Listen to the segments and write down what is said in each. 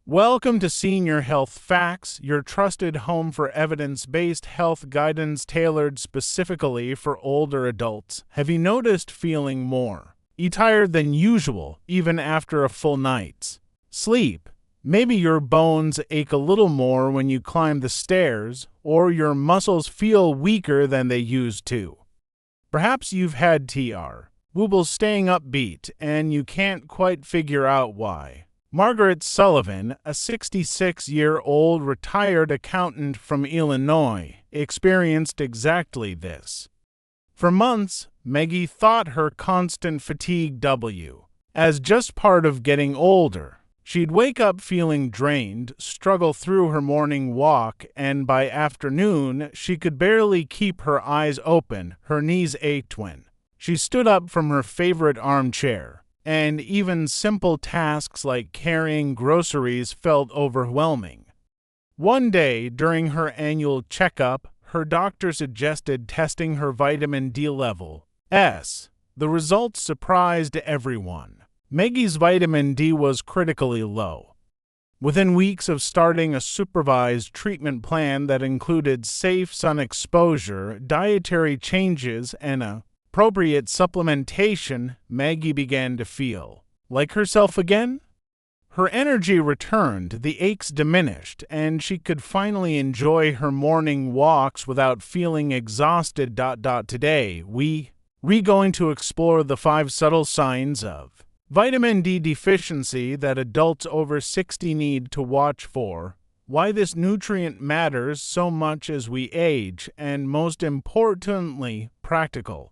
Welcome to Senior Health Facts, your trusted home for evidence-based health guidance tailored specifically for older adults. Have you noticed feeling more tired than usual, even after a full night's sleep? Maybe your bones ache a little more when you climb the stairs, or your muscles feel weaker than they used to. Perhaps you've had trouble staying upbeat, and you can't quite figure out why. Margaret Sullivan, a 66-year-old retired accountant from Illinois, experienced exactly this. For months, Maggie thought her constant fatigue as just part of getting older. She'd wake up feeling drained, struggle through her morning walk, and by afternoon, she could barely keep her eyes open. Her knees ached when she stood up from her favorite armchair, and even simple tasks like carrying groceries felt overwhelming. One day, during her annual checkup, her doctor suggested testing her vitamin D level. The results surprised everyone. Maggie's vitamin D was critically low. Within weeks of starting a supervised treatment plan that included safe sun exposure, dietary changes, and appropriate supplementation, Maggie began to feel like herself again. Her energy returned, the aches diminished, and she could finally enjoy her morning walks without feeling exhausted. Today, we're going to explore the 5 subtle signs of vitamin D deficiency that adults over 60 need to watch for, why this nutrient matters so much as we age, and most importantly, practical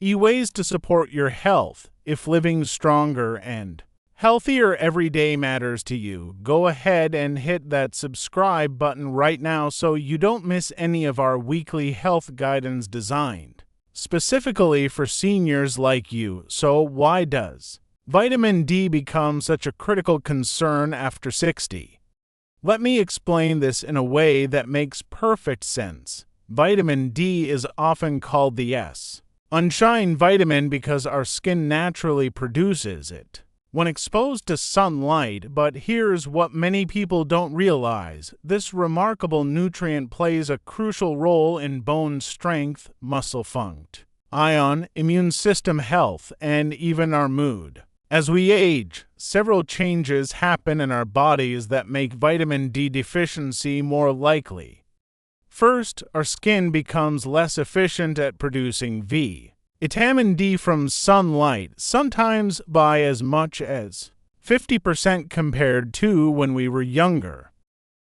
ways to support your health. If living stronger and healthier every day matters to you, go ahead and hit that subscribe button right now so you don't miss any of our weekly health guidance designed specifically for seniors like you. So why does vitamin D become such a critical concern after 60? Let me explain this in a way that makes perfect sense. Vitamin D is often called the sunshine vitamin because our skin naturally produces it when exposed to sunlight, but here's what many people don't realize. This remarkable nutrient plays a crucial role in bone strength, muscle function, immune system health, and even our mood. As we age, several changes happen in our bodies that make vitamin D deficiency more likely. First, our skin becomes less efficient at producing vitamin D from sunlight, sometimes by as much as 50% compared to when we were younger.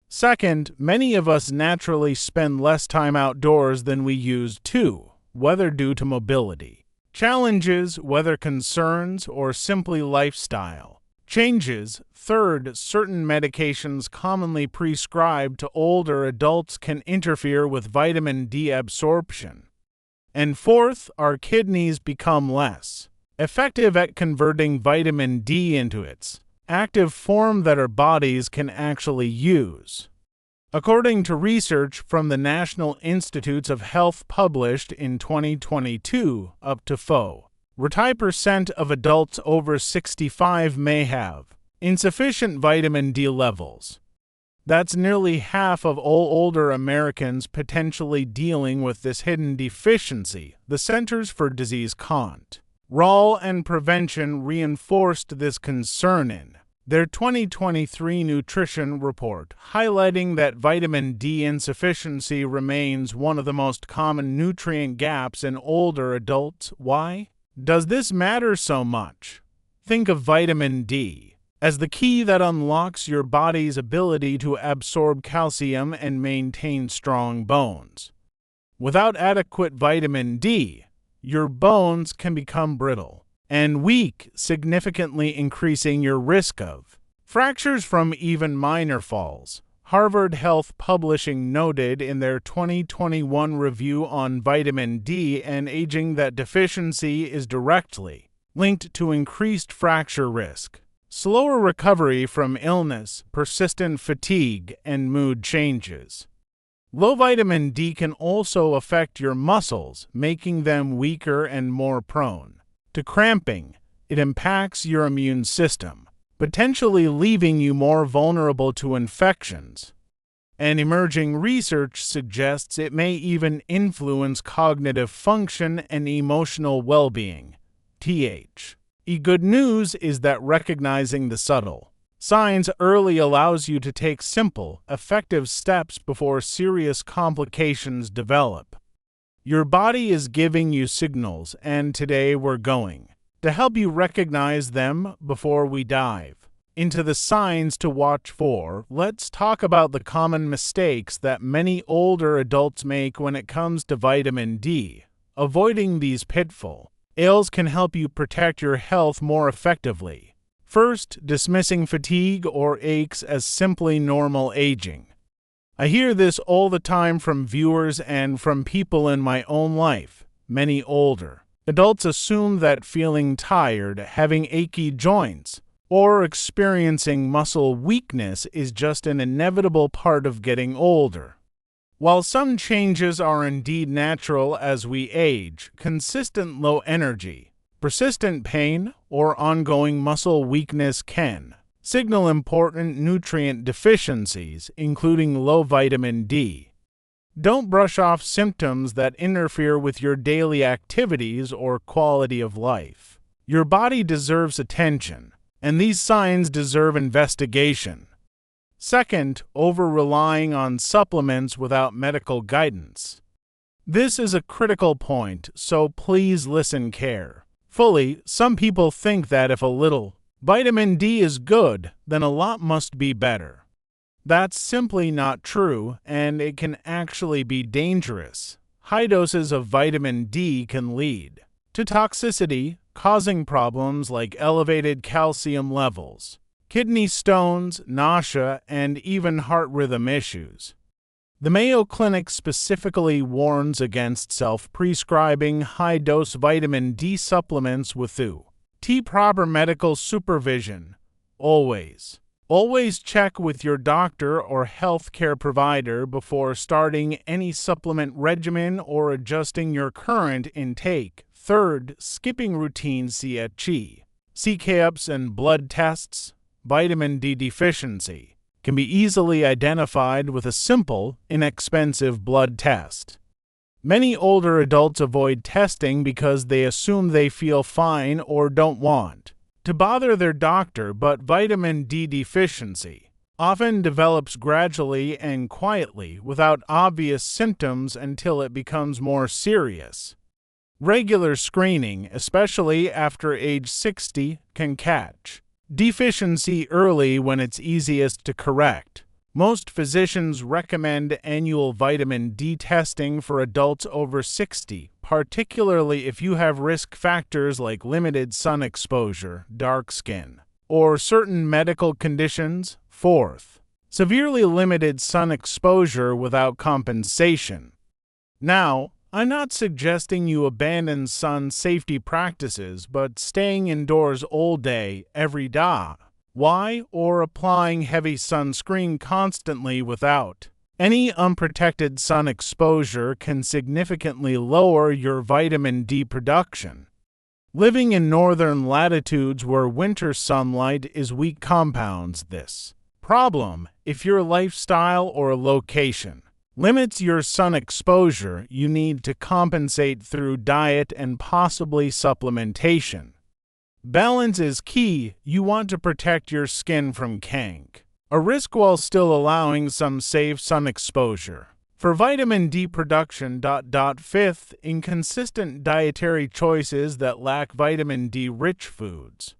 Second, many of us naturally spend less time outdoors than we used to, whether due to mobility challenges, weather concerns, or simply lifestyle changes. Third, certain medications commonly prescribed to older adults can interfere with vitamin D absorption. And fourth, our kidneys become less effective at converting vitamin D into its active form that our bodies can actually use. According to research from the National Institutes of Health published in 2022, up to 40% of adults over 65 may have insufficient vitamin D levels. That's nearly half of all older Americans potentially dealing with this hidden deficiency. The Centers for Disease Control and Prevention reinforced this concern in their 2023 nutrition report, highlighting that vitamin D insufficiency remains one of the most common nutrient gaps in older adults. Why does this matter so much? Think of vitamin D as the key that unlocks your body's ability to absorb calcium and maintain strong bones. Without adequate vitamin D, your bones can become brittle and weak, significantly increasing your risk of fractures from even minor falls. Harvard Health Publishing noted in their 2021 review on vitamin D and aging that deficiency is directly linked to increased fracture risk, slower recovery from illness, persistent fatigue, and mood changes. Low vitamin D can also affect your muscles, making them weaker and more prone to cramping. It impacts your immune system, potentially leaving you more vulnerable to infections. And emerging research suggests it may even influence cognitive function and emotional well-being. Good news is that recognizing the subtle signs early allows you to take simple, effective steps before serious complications develop. Your body is giving you signals, and today we're going to help you recognize them before we dive into the signs to watch for. Let's talk about the common mistakes that many older adults make when it comes to vitamin D. Avoiding these pitfalls can help you protect your health more effectively. First, dismissing fatigue or aches as simply normal aging. I hear this all the time from viewers and from people in my own life. Many older adults assume that feeling tired, having achy joints, or experiencing muscle weakness is just an inevitable part of getting older. While some changes are indeed natural as we age, consistent low energy, persistent pain, or ongoing muscle weakness can signal important nutrient deficiencies, including low vitamin D. Don't brush off symptoms that interfere with your daily activities or quality of life. Your body deserves attention, and these signs deserve investigation. Second, over-relying on supplements without medical guidance. This is a critical point, so please listen carefully. Some people think that if a little vitamin D is good, then a lot must be better. That's simply not true, and it can actually be dangerous. High doses of vitamin D can lead to toxicity, causing problems like elevated calcium levels, kidney stones, nausea, and even heart rhythm issues. The Mayo Clinic specifically warns against self-prescribing high-dose vitamin D supplements without proper medical supervision. Always check with your doctor or healthcare provider before starting any supplement regimen or adjusting your current intake. Third, skipping routine achy, CK-ups and blood tests. Vitamin D deficiency can be easily identified with a simple, inexpensive blood test. Many older adults avoid testing because they assume they feel fine or don't want to bother their doctor, but vitamin D deficiency often develops gradually and quietly without obvious symptoms until it becomes more serious. Regular screening, especially after age 60, can catch deficiency early when it's easiest to correct. Most physicians recommend annual vitamin D testing for adults over 60, particularly if you have risk factors like limited sun exposure, dark skin, or certain medical conditions. Fourth, severely limited sun exposure without compensation. Now, I'm not suggesting you abandon sun safety practices, but staying indoors all day, every day, or applying heavy sunscreen constantly without any unprotected sun exposure can significantly lower your vitamin D production. Living in northern latitudes where winter sunlight is weak compounds this problem. If your lifestyle or location limits your sun exposure, you need to compensate through diet and possibly supplementation. Balance is key. You want to protect your skin from a risk while still allowing some safe sun exposure. For vitamin D production. Fifth, inconsistent dietary choices that lack vitamin D-rich foods.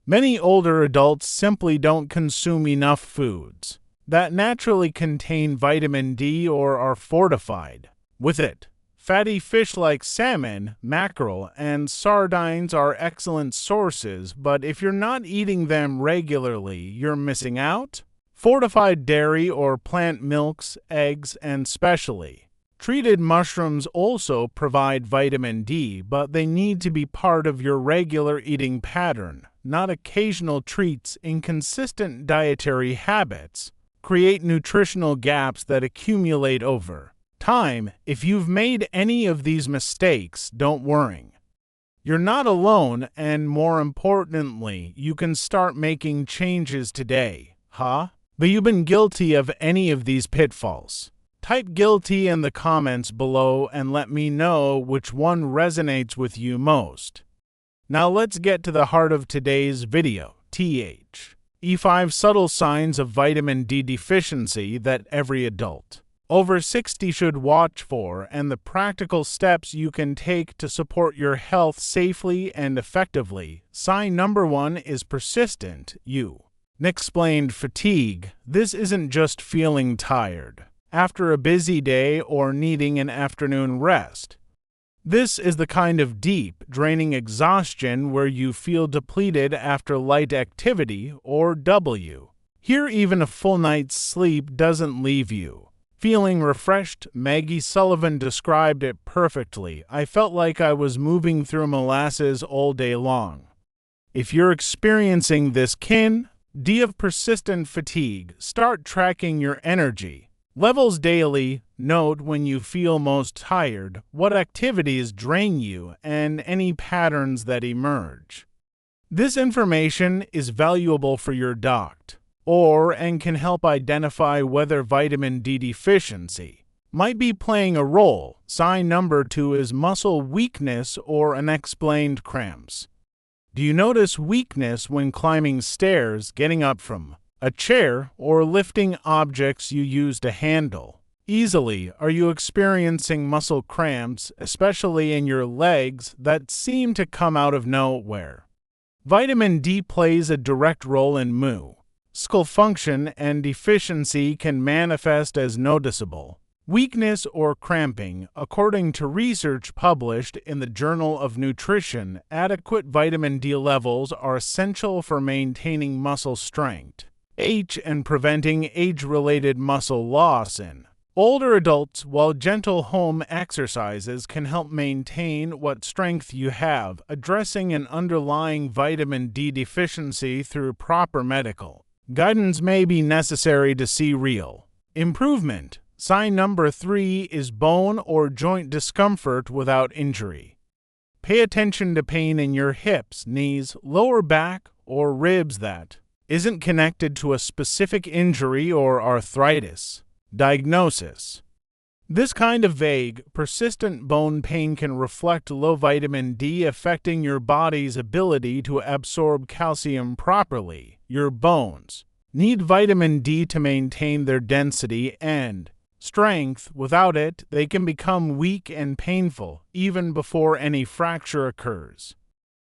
Many older adults simply don't consume enough foods that naturally contain vitamin D or are fortified with it. Fatty fish like salmon, mackerel, and sardines are excellent sources, but if you're not eating them regularly, you're missing out. Fortified dairy or plant milks, eggs, and specially treated mushrooms also provide vitamin D, but they need to be part of your regular eating pattern, not occasional treats. Inconsistent dietary habits create nutritional gaps that accumulate over time. If you've made any of these mistakes, don't worry. You're not alone, and more importantly, you can start making changes today. But you've been guilty of any of these pitfalls? Type guilty in the comments below and let me know which one resonates with you most. Now let's get to the heart of today's video. E5 subtle signs of vitamin D deficiency that every adult over 60 should watch for, and the practical steps you can take to support your health safely and effectively. Sign number 1 is persistent, unexplained fatigue. This isn't just feeling tired after a busy day or needing an afternoon rest. This is the kind of deep, draining exhaustion where you feel depleted after light activity, or Here, even a full night's sleep doesn't leave you feeling refreshed. Maggie Sullivan described it perfectly. I felt like I was moving through molasses all day long. If you're experiencing this kind of persistent fatigue, start tracking your energy levels daily. Note when you feel most tired, what activities drain you, and any patterns that emerge. This information is valuable for your doctor and can help identify whether vitamin D deficiency might be playing a role. Sign number 2 is muscle weakness or unexplained cramps. Do you notice weakness when climbing stairs, getting up from a chair, or lifting objects you use to handle easily? Are you experiencing muscle cramps, especially in your legs, that seem to come out of nowhere? Vitamin D plays a direct role in muscle function, and deficiency can manifest as noticeable weakness or cramping. According to research published in the Journal of Nutrition, adequate vitamin D levels are essential for maintaining muscle strength and preventing age-related muscle loss in older adults, while gentle home exercises can help maintain what strength you have. Addressing an underlying vitamin D deficiency through proper medical guidance may be necessary to see real improvement. Sign number 3 is bone or joint discomfort without injury. Pay attention to pain in your hips, knees, lower back, or ribs that isn't connected to a specific injury or arthritis. Diagnosis: this kind of vague, persistent bone pain can reflect low vitamin D, affecting your body's ability to absorb calcium properly. Your bones need vitamin D to maintain their density and strength. Without it, they can become weak and painful, even before any fracture occurs.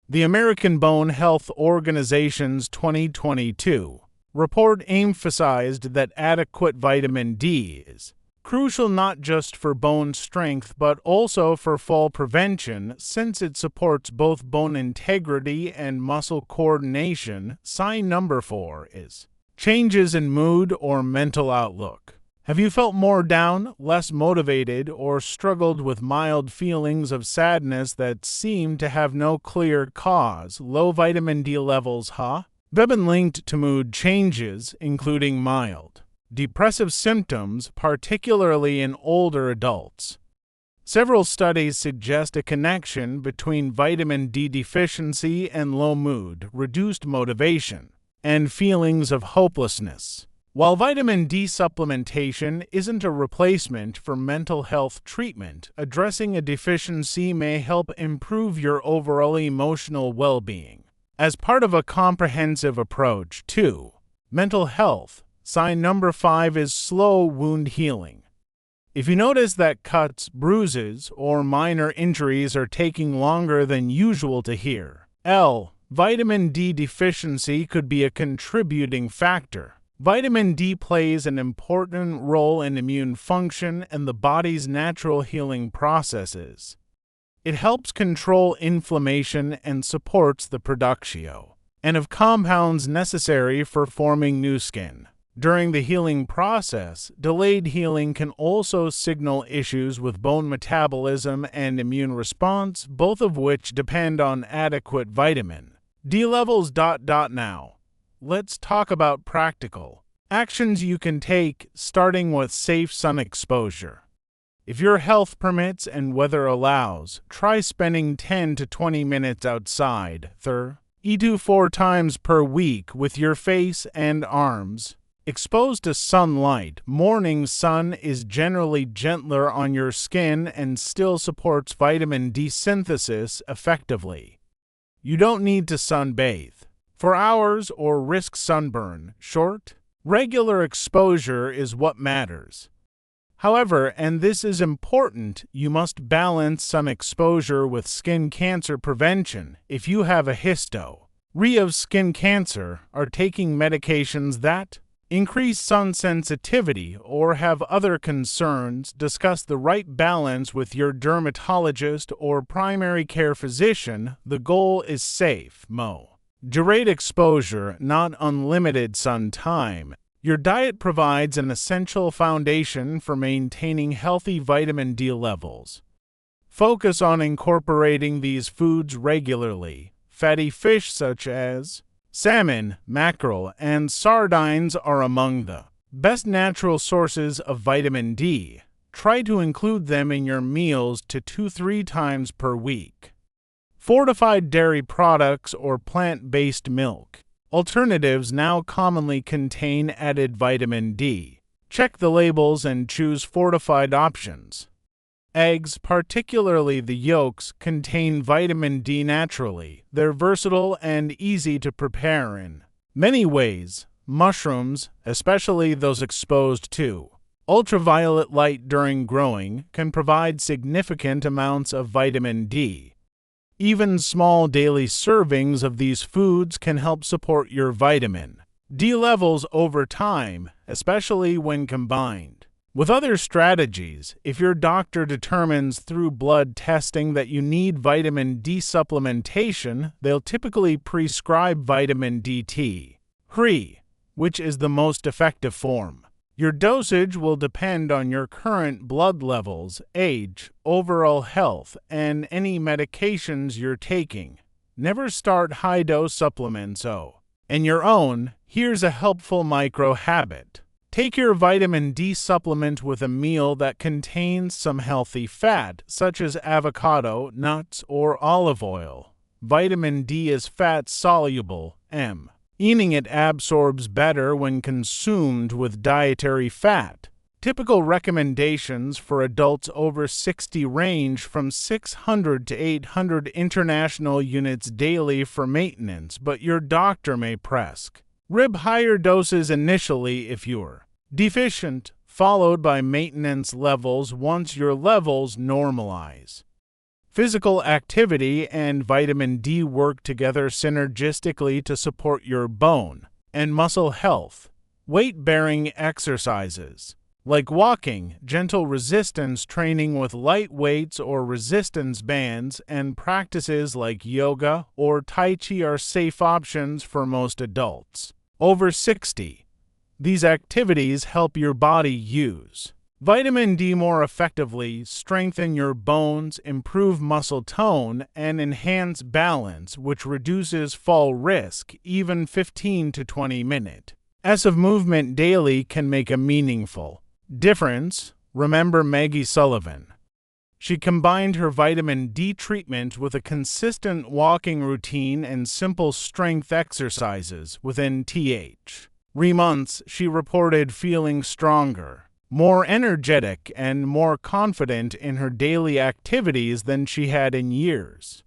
The American Bone Health Organization's 2022 report emphasized that adequate vitamin D is crucial not just for bone strength but also for fall prevention, since it supports both bone integrity and muscle coordination. Sign number 4 is changes in mood or mental outlook. Have you felt more down, less motivated, or struggled with mild feelings of sadness that seem to have no clear cause? Low vitamin D levels have been linked to mood changes, including mild depressive symptoms, particularly in older adults. Several studies suggest a connection between vitamin D deficiency and low mood, reduced motivation, and feelings of hopelessness. While vitamin D supplementation isn't a replacement for mental health treatment, addressing a deficiency may help improve your overall emotional well-being. As part of a comprehensive approach to mental health, sign number 5 is slow wound healing. If you notice that cuts, bruises, or minor injuries are taking longer than usual to heal, vitamin D deficiency could be a contributing factor. Vitamin D plays an important role in immune function and the body's natural healing processes. It helps control inflammation and supports the production of compounds necessary for forming new skin. During the healing process, delayed healing can also signal issues with bone metabolism and immune response, both of which depend on adequate vitamin D levels. Now, let's talk about practical actions you can take, starting with safe sun exposure. If your health permits and weather allows, try spending 10 to 20 minutes outside. Eat 4 times per week with your face and arms exposed to sunlight. Morning sun is generally gentler on your skin and still supports vitamin D synthesis effectively. You don't need to sunbathe for hours or risk sunburn. Short, regular exposure is what matters. However, and this is important, you must balance sun exposure with skin cancer prevention. If you have a history of skin cancer, are taking medications that increase sun sensitivity, or have other concerns, discuss the right balance with your dermatologist or primary care physician. The goal is safe, moderate exposure, not unlimited sun time. Your diet provides an essential foundation for maintaining healthy vitamin D levels. Focus on incorporating these foods regularly. Fatty fish such as salmon, mackerel, and sardines are among the best natural sources of vitamin D. Try to include them in your meals 2 to 3 times per week. Fortified dairy products or plant-based milk alternatives now commonly contain added vitamin D. Check the labels and choose fortified options. Eggs, particularly the yolks, contain vitamin D naturally. They're versatile and easy to prepare in many ways. Mushrooms, especially those exposed to ultraviolet light during growing, can provide significant amounts of vitamin D. Even small daily servings of these foods can help support your vitamin D levels over time, especially when combined with other strategies. If your doctor determines through blood testing that you need vitamin D supplementation, they'll typically prescribe vitamin D3, which is the most effective form. Your dosage will depend on your current blood levels, age, overall health, and any medications you're taking. Never start high-dose supplements on your own. Here's a helpful micro-habit. Take your vitamin D supplement with a meal that contains some healthy fat, such as avocado, nuts, or olive oil. Vitamin D is fat-soluble, meaning it absorbs better when consumed with dietary fat. Typical recommendations for adults over 60 range from 600 to 800 international units daily for maintenance, but your doctor may prescribe higher doses initially if you're deficient, followed by maintenance levels once your levels normalize. Physical activity and vitamin D work together synergistically to support your bone and muscle health. Weight-bearing exercises, like walking, gentle resistance training with light weights or resistance bands, and practices like yoga or tai chi are safe options for most adults over 60. These activities help your body use vitamin D more effectively, strengthen your bones, improve muscle tone, and enhance balance, which reduces fall risk. Even 15 to 20 minutes of movement daily can make a meaningful difference. Remember Maggie Sullivan. She combined her vitamin D treatment with a consistent walking routine and simple strength exercises. Within 3 months, she reported feeling stronger, more energetic, and more confident in her daily activities than she had in years.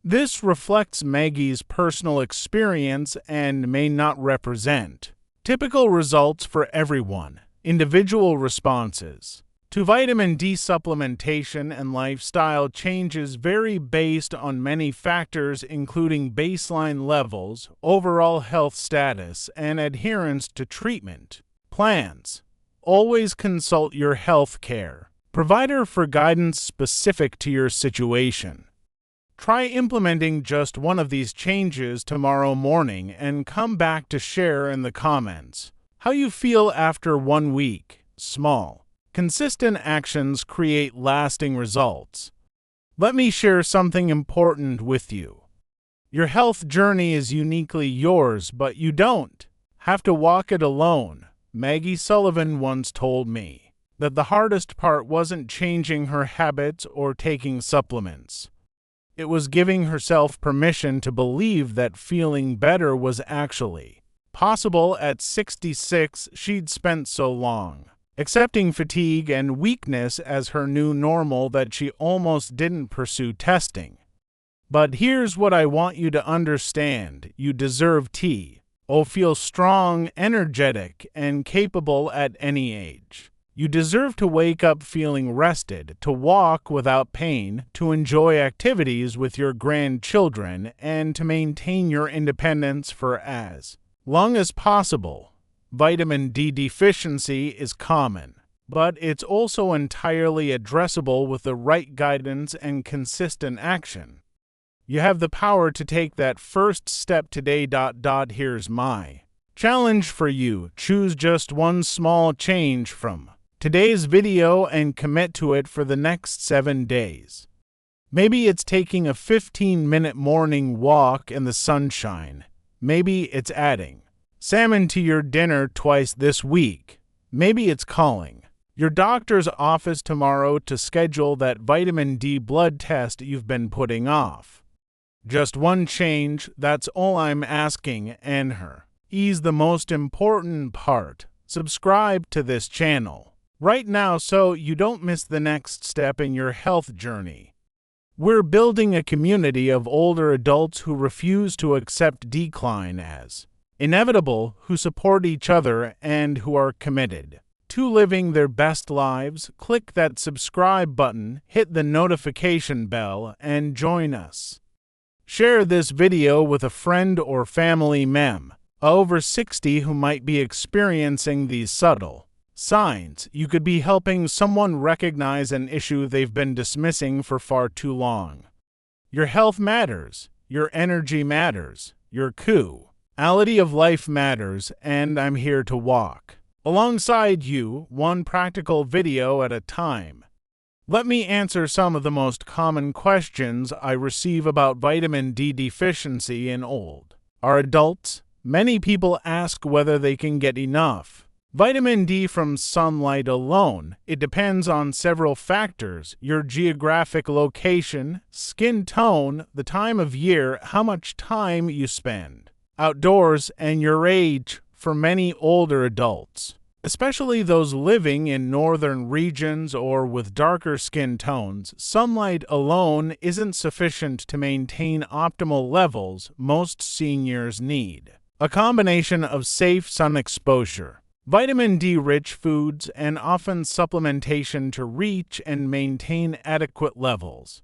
This reflects Maggie's personal experience and may not represent typical results for everyone. Individual responses to vitamin D supplementation and lifestyle changes vary based on many factors, including baseline levels, overall health status, and adherence to treatment plans. Always consult your health care provider for guidance specific to your situation. Try implementing just one of these changes tomorrow morning and come back to share in the comments how you feel after 1 week. Small, consistent actions create lasting results. Let me share something important with you. Your health journey is uniquely yours, but you don't have to walk it alone. Maggie Sullivan once told me, that the hardest part wasn't changing her habits or taking supplements. It was giving herself permission to believe that feeling better was actually possible. At 66, she'd spent so long accepting fatigue and weakness as her new normal that she almost didn't pursue testing. But here's what I want you to understand. You deserve tea. Feel strong, energetic, and capable at any age. You deserve to wake up feeling rested, to walk without pain, to enjoy activities with your grandchildren, and to maintain your independence for as long as possible. Vitamin D deficiency is common, but it's also entirely addressable with the right guidance and consistent action. You have the power to take that first step today. Here's my challenge for you. Choose just one small change from today's video and commit to it for the next 7 days. Maybe it's taking a 15-minute morning walk in the sunshine. Maybe it's adding salmon to your dinner twice this week. Maybe it's calling your doctor's office tomorrow to schedule that vitamin D blood test you've been putting off. Just one change, that's all I'm asking, and her is the most important part. Subscribe to this channel right now so you don't miss the next step in your health journey. We're building a community of older adults who refuse to accept decline as inevitable, who support each other, and who are committed to living their best lives. Click that subscribe button, hit the notification bell, and join us. Share this video with a friend or family member over 60 who might be experiencing these subtle signs. You could be helping someone recognize an issue they've been dismissing for far too long. Your health matters, your energy matters, your quality of life matters, and I'm here to walk alongside you, one practical video at a time. Let me answer some of the most common questions I receive about vitamin D deficiency in older adults. Many people ask whether they can get enough vitamin D from sunlight alone. It depends on several factors: your geographic location, skin tone, the time of year, how much time you spend outdoors, and your age. For many older adults, especially those living in northern regions or with darker skin tones, sunlight alone isn't sufficient to maintain optimal levels. Most seniors need a combination of safe sun exposure, vitamin D-rich foods, and often supplementation to reach and maintain adequate levels.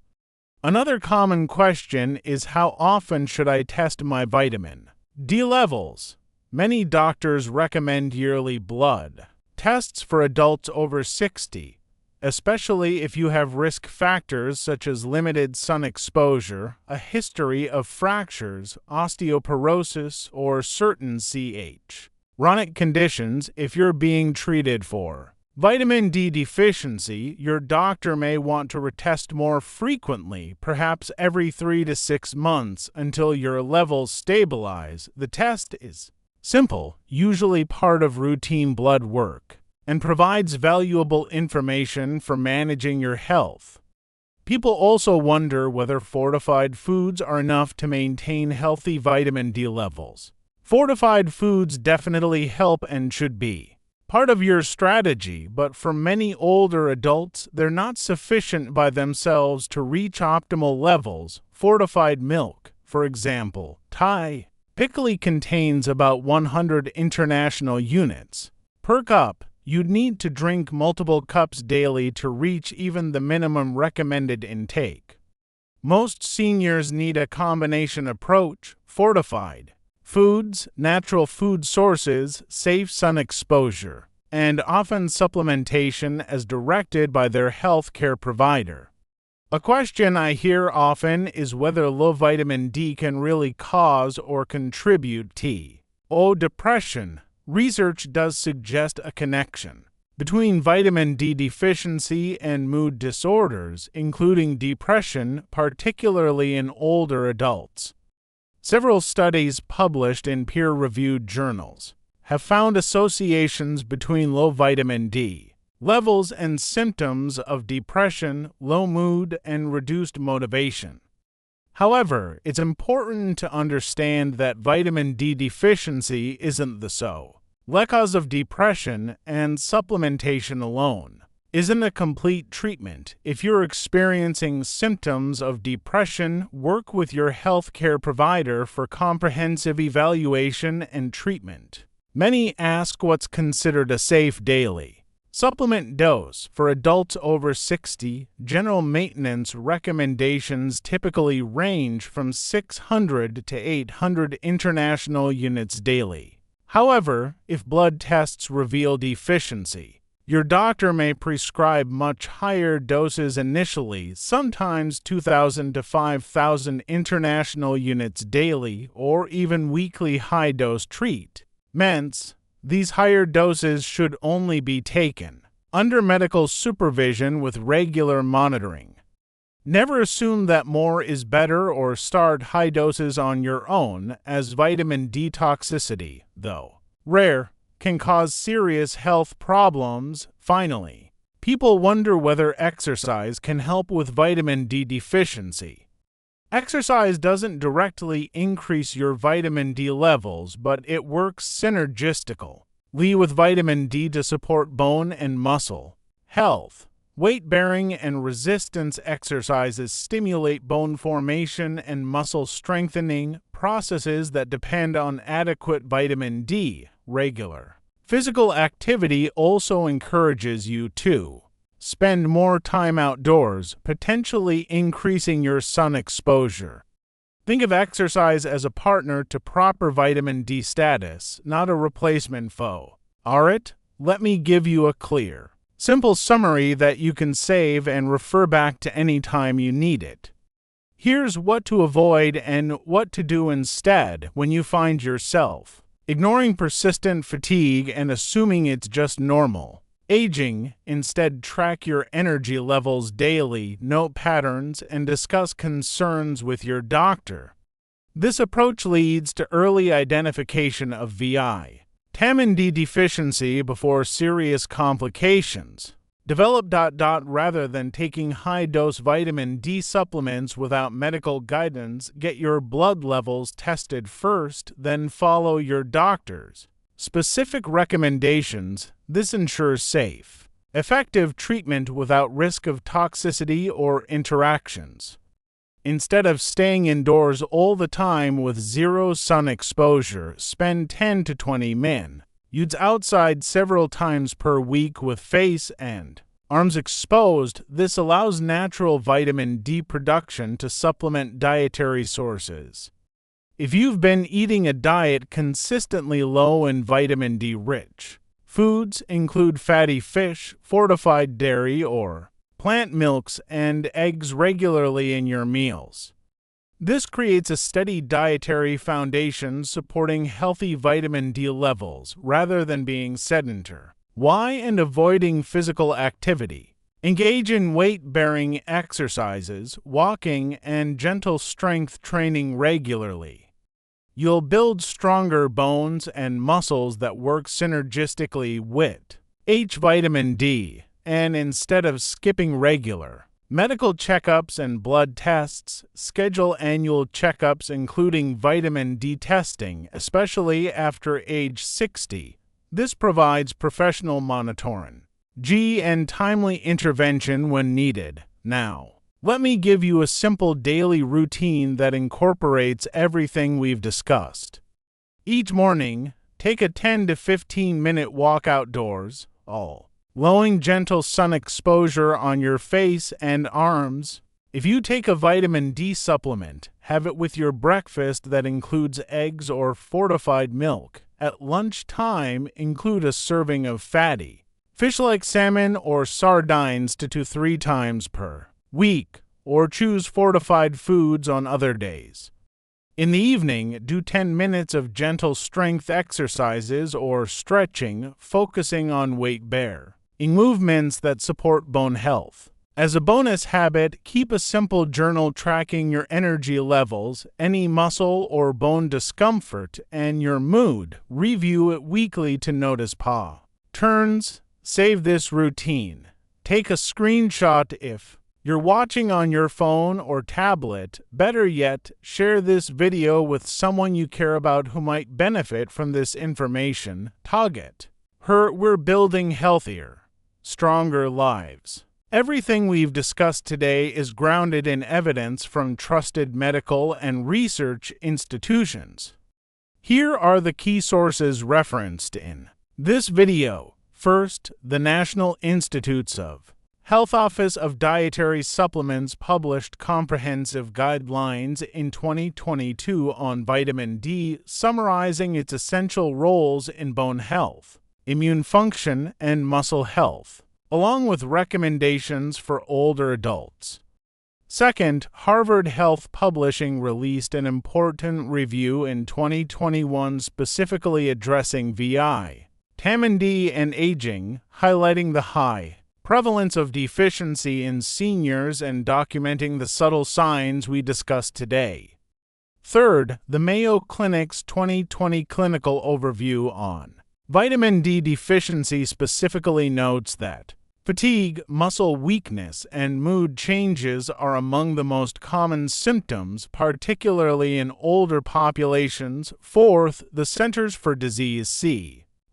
Another common question is, how often should I test my vitamin D levels? Many doctors recommend yearly blood tests for adults over 60, especially if you have risk factors such as limited sun exposure, a history of fractures, osteoporosis, or certain chronic conditions. If you're being treated for vitamin D deficiency, your doctor may want to retest more frequently, perhaps every 3 to 6 months, until your levels stabilize. The test is simple, usually part of routine blood work, and provides valuable information for managing your health. People also wonder whether fortified foods are enough to maintain healthy vitamin D levels. Fortified foods definitely help and should be part of your strategy, but for many older adults, they're not sufficient by themselves to reach optimal levels. Fortified milk, for example, typically contains about 100 international units per cup. You'd need to drink multiple cups daily to reach even the minimum recommended intake. Most seniors need a combination approach: fortified foods, natural food sources, safe sun exposure, and often supplementation as directed by their health care provider. A question I hear often is whether low vitamin D can really cause or contribute to depression. Research does suggest a connection between vitamin D deficiency and mood disorders, including depression, particularly in older adults. Several studies published in peer-reviewed journals have found associations between low vitamin D levels and symptoms of depression, low mood, and reduced motivation. However, it's important to understand that vitamin D deficiency isn't the cause of depression, and supplementation alone isn't a complete treatment. If you're experiencing symptoms of depression, work with your healthcare provider for comprehensive evaluation and treatment. Many ask what's considered a safe daily supplement dose. For adults over 60, general maintenance recommendations typically range from 600 to 800 international units daily. However, if blood tests reveal deficiency, your doctor may prescribe much higher doses initially, sometimes 2,000 to 5,000 international units daily, or even weekly high-dose treatments. These higher doses should only be taken under medical supervision with regular monitoring. Never assume that more is better or start high doses on your own, as vitamin D toxicity, though rare, can cause serious health problems. Finally, people wonder whether exercise can help with vitamin D deficiency. Exercise doesn't directly increase your vitamin D levels, but it works synergistically with vitamin D to support bone and muscle health. Weight-bearing and resistance exercises stimulate bone formation and muscle strengthening, processes that depend on adequate vitamin D. Regular physical activity also encourages you to spend more time outdoors, potentially increasing your sun exposure. Think of exercise as a partner to proper vitamin D status, not a replacement foe. Alright, let me give you a clear, simple summary that you can save and refer back to any time you need it. Here's what to avoid and what to do instead when you find yourself ignoring persistent fatigue and assuming it's just normal aging. Instead, track your energy levels daily, note patterns, and discuss concerns with your doctor. This approach leads to early identification of vitamin D deficiency before serious complications develop. Rather than taking high-dose vitamin D supplements without medical guidance, get your blood levels tested first, then follow your doctor's specific recommendations. This ensures safe, effective treatment without risk of toxicity or interactions. Instead of staying indoors all the time with zero sun exposure, spend 10 to 20 minutes outside several times per week with face and arms exposed. This allows natural vitamin D production to supplement dietary sources. If you've been eating a diet consistently low in vitamin D-rich foods, include fatty fish, fortified dairy, or plant milks and eggs regularly in your meals. This creates a steady dietary foundation supporting healthy vitamin D levels rather than being sedentary. Why and avoiding physical activity? Engage in weight-bearing exercises, walking, and gentle strength training regularly. You'll build stronger bones and muscles that work synergistically with vitamin D, and instead of skipping regular medical checkups and blood tests, schedule annual checkups including vitamin D testing, especially after age 60. This provides professional monitoring and timely intervention when needed. Now, let me give you a simple daily routine that incorporates everything we've discussed. Each morning, take a 10 to 15-minute walk outdoors, allowing gentle sun exposure on your face and arms. If you take a vitamin D supplement, have it with your breakfast that includes eggs or fortified milk. At lunchtime, include a serving of fatty fish like salmon or sardines 2 to 3 times per week, or choose fortified foods on other days. In the evening, do 10 minutes of gentle strength exercises or stretching, focusing on weight-bearing movements that support bone health. As a bonus habit, keep a simple journal tracking your energy levels, any muscle or bone discomfort, and your mood. Review it weekly to notice patterns. Save this routine. Take a screenshot if you're watching on your phone or tablet. Better yet, share this video with someone you care about who might benefit from this information. Target her. We're building healthier, stronger lives. Everything we've discussed today is grounded in evidence from trusted medical and research institutions. Here are the key sources referenced in this video. First, the National Institutes of Health Office of Dietary Supplements published comprehensive guidelines in 2022 on vitamin D, summarizing its essential roles in bone health, immune function, and muscle health, along with recommendations for older adults. Second, Harvard Health Publishing released an important review in 2021 specifically addressing VI, vitamin D, and aging, highlighting the high prevalence of deficiency in seniors and documenting the subtle signs we discussed today. Third, the Mayo Clinic's 2020 clinical overview on vitamin D deficiency specifically notes that fatigue, muscle weakness, and mood changes are among the most common symptoms, particularly in older populations. Fourth, the Centers for Disease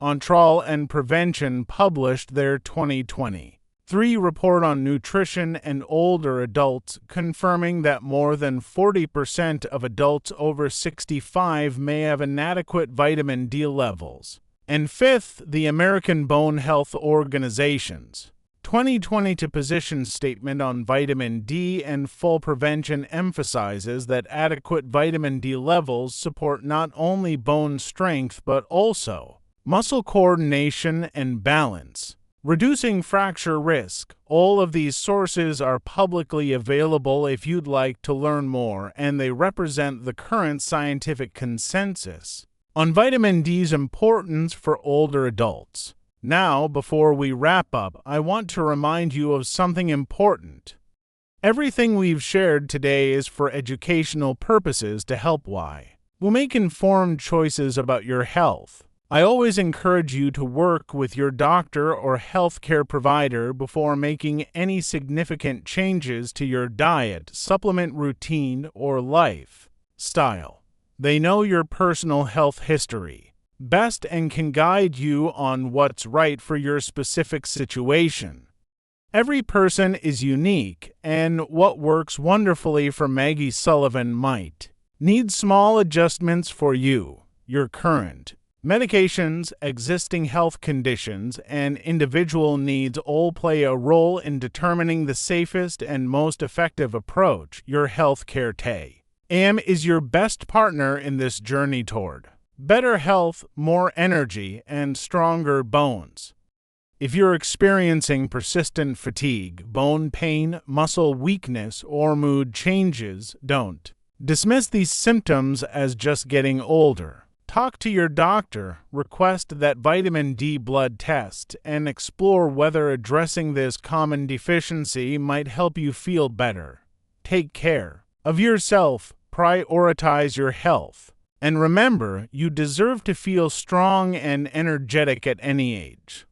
Control and Prevention published their 2023 report on nutrition and older adults, confirming that more than 40% of adults over 65 may have inadequate vitamin D levels. And fifth, the American Bone Health Organization's 2022 position statement on vitamin D and fall prevention emphasizes that adequate vitamin D levels support not only bone strength but also muscle coordination and balance, reducing fracture risk. All of these sources are publicly available if you'd like to learn more, and they represent the current scientific consensus on vitamin D's importance for older adults. Now, before we wrap up, I want to remind you of something important. Everything we've shared today is for educational purposes to help we'll make informed choices about your health. I always encourage you to work with your doctor or healthcare provider before making any significant changes to your diet, supplement routine, or lifestyle. They know your personal health history best and can guide you on what's right for your specific situation. Every person is unique, and what works wonderfully for Maggie Sullivan might need small adjustments for you. Your current medications, existing health conditions, and individual needs all play a role in determining the safest and most effective approach. Your healthcare team is your best partner in this journey toward better health, more energy, and stronger bones. If you're experiencing persistent fatigue, bone pain, muscle weakness, or mood changes, don't dismiss these symptoms as just getting older. Talk to your doctor, request that vitamin D blood test, and explore whether addressing this common deficiency might help you feel better. Take care of yourself, prioritize your health, and remember, you deserve to feel strong and energetic at any age.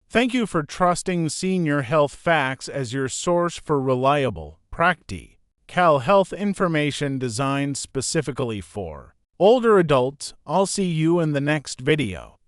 Thank you for trusting Senior Health Facts as your source for reliable, practical health information designed specifically for older adults. I'll see you in the next video.